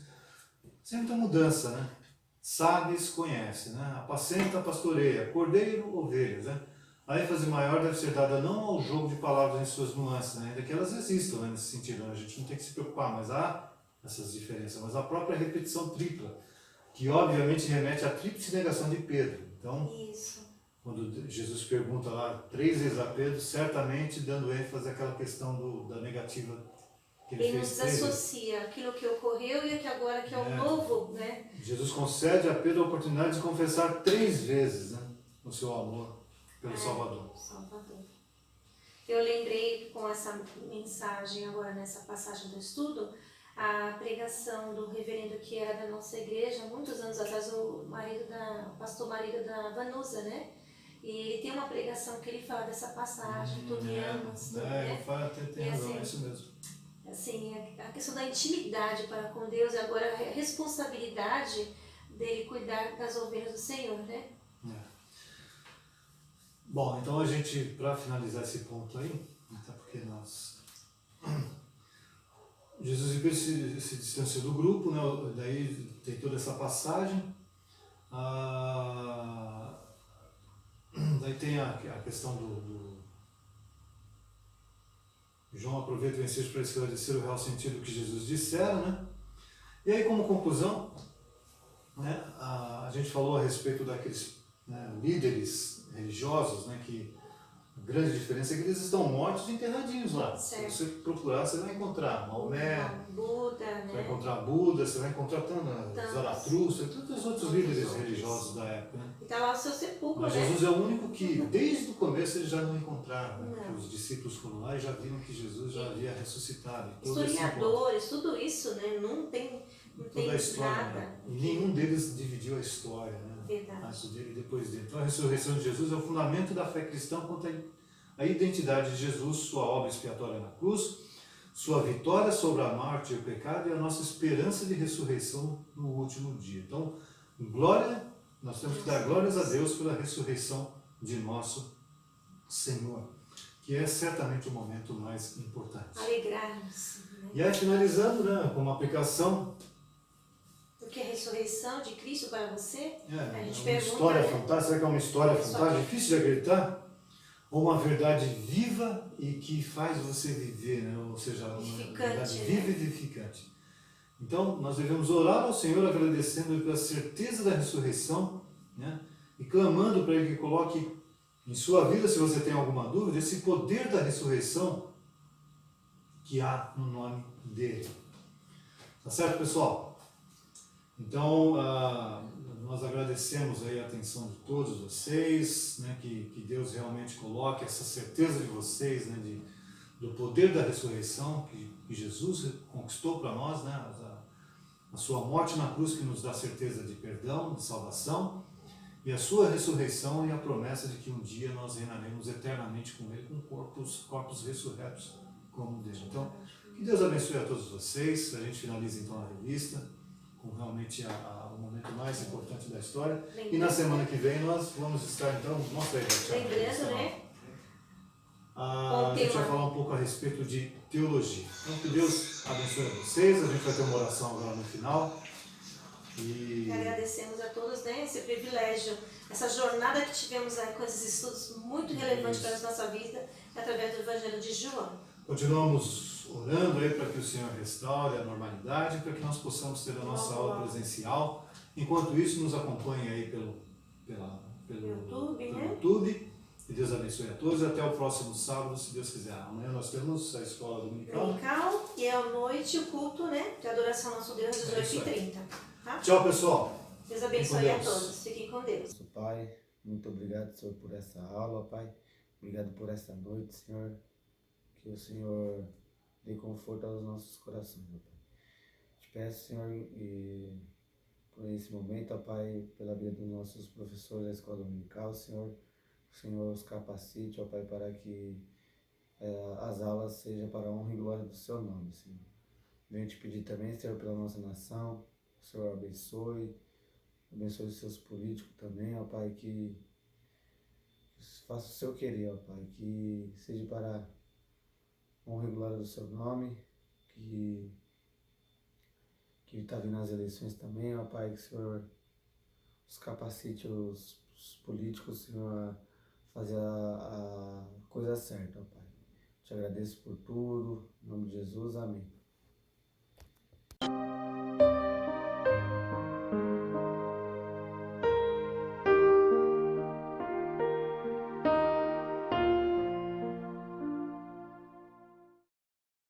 A: sem muita mudança, né? Sabes, conhece, né? Apacenta, pastoreia, cordeiro, ovelhas, né? A ênfase maior deve ser dada não ao jogo de palavras em suas nuances, né? Ainda que elas existam, né? Nesse sentido, né? A gente não tem que se preocupar, mas há essas diferenças, mas a própria repetição tripla, que obviamente remete à tríplice negação de Pedro. Então,
B: isso.
A: Quando Jesus pergunta lá 3 vezes a Pedro, certamente dando ênfase àquela questão da negativa que ele fez.
B: Ele nos associa aquilo que ocorreu e que agora que é o novo, né?
A: Jesus concede a Pedro a oportunidade de confessar 3 vezes, né, o seu amor pelo Salvador.
B: Eu lembrei com essa mensagem agora nessa passagem do estudo, a pregação do reverendo que era da nossa igreja, muitos anos atrás, o pastor marido da Vanusa, né? E ele tem uma pregação que ele fala dessa passagem, tu me amas, né?
A: Tem razão, é isso mesmo.
B: Assim, a questão da intimidade para com Deus e agora a responsabilidade dele cuidar das ovelhas do Senhor, né?
A: Bom, então a gente, para finalizar esse ponto aí, até porque Jesus se distanciou do grupo, né? Daí tem toda essa passagem. Daí tem a questão João aproveita o ensejo para esclarecer o real sentido que Jesus dissera, né? E aí, como conclusão, né, a gente falou a respeito daqueles, né, líderes religiosos, né, que a grande diferença é que eles estão mortos e enterradinhos lá.
B: Certo.
A: Se você procurar, você vai encontrar Maomé,
B: Buda, né?
A: você vai encontrar Buda, você vai encontrar Zaratustra, tantos outros líderes religiosos da época. Né?
B: E está lá o seu sepulcro,
A: Mas
B: né?
A: Jesus é o único que, desde o começo, eles já não encontraram. Né?
B: Não.
A: Porque os discípulos foram lá e já viram que Jesus já havia ressuscitado.
B: Historiadores, tudo isso, né? Não tem
A: Toda a história,
B: nada.
A: né? E nenhum deles dividiu a história, né?
B: Verdade.
A: Antes dele e depois dele. Então a ressurreição de Jesus é o fundamento da fé cristã quanto à identidade de Jesus, sua obra expiatória na cruz, sua vitória sobre a morte e o pecado e a nossa esperança de ressurreição no último dia. Então, glória, nós temos que dar glórias a Deus pela ressurreição de nosso Senhor, que é certamente o momento mais importante.
B: Alegrar-nos. Né?
A: E aí, finalizando, né, com uma aplicação.
B: O que é a ressurreição de Cristo para você?
A: A gente
B: uma
A: pergunta, história, né? Fantástica. Será que é uma história fantástica? Difícil de acreditar? Ou uma verdade viva e que faz você viver, né? Ou seja, uma verdade viva e vivificante. Então, nós devemos orar ao Senhor agradecendo pela certeza da ressurreição, né? E clamando para Ele que coloque em sua vida, se você tem alguma dúvida, esse poder da ressurreição que há no nome dEle. Tá certo, pessoal? Então, nós agradecemos aí a atenção de todos vocês, né, que Deus realmente coloque essa certeza de vocês, né, do poder da ressurreição que Jesus conquistou para nós, né, a sua morte na cruz que nos dá certeza de perdão, de salvação, e a sua ressurreição e a promessa de que um dia nós reinaremos eternamente com Ele, com corpos ressurretos como o dele. Então, que Deus abençoe a todos vocês. A gente finaliza então a revista com realmente o momento mais importante da história. Lembrando, e na semana que vem nós vamos estar, então, mostra aí, Tiago.
B: Lembrando, né?
A: A gente vai falar um pouco a respeito de teologia. Então, que Deus abençoe a vocês. A gente vai ter uma oração agora no final. E
B: agradecemos a todos, né, esse privilégio, essa jornada que tivemos aí com esses estudos muito relevantes para a nossa vida, através do Evangelho de João.
A: Continuamos orando aí para que o Senhor restaure a normalidade, para que nós possamos ter a nossa aula presencial. Enquanto isso, nos acompanhe aí pelo YouTube. Que Deus abençoe a todos e até o próximo sábado, se Deus quiser. Amanhã nós temos a escola dominical.
B: E à noite o culto, né, de adoração ao nosso Deus, às 18h30. Tá?
A: Tchau, pessoal.
B: Deus abençoe a todos. Fiquem com Deus.
C: Pai, muito obrigado, Senhor, por essa aula, Pai. Obrigado por essa noite, Senhor. Que o Senhor dê conforto aos nossos corações, meu Pai. Te peço, Senhor, e por esse momento, ó Pai, pela vida dos nossos professores da escola dominical, Senhor, o Senhor os capacite, ó Pai, para que as aulas sejam para a honra e glória do Seu nome, Senhor. Venho te pedir também, Senhor, pela nossa nação, o Senhor abençoe os seus políticos também, ó Pai, que faça o seu querer, ó Pai, que seja para a honra e glória do Seu nome, que está vindo as eleições também, ó Pai, que o Senhor os capacite, os políticos, Senhor, a fazer a coisa certa, ó Pai. Te agradeço por tudo, em nome de Jesus, amém.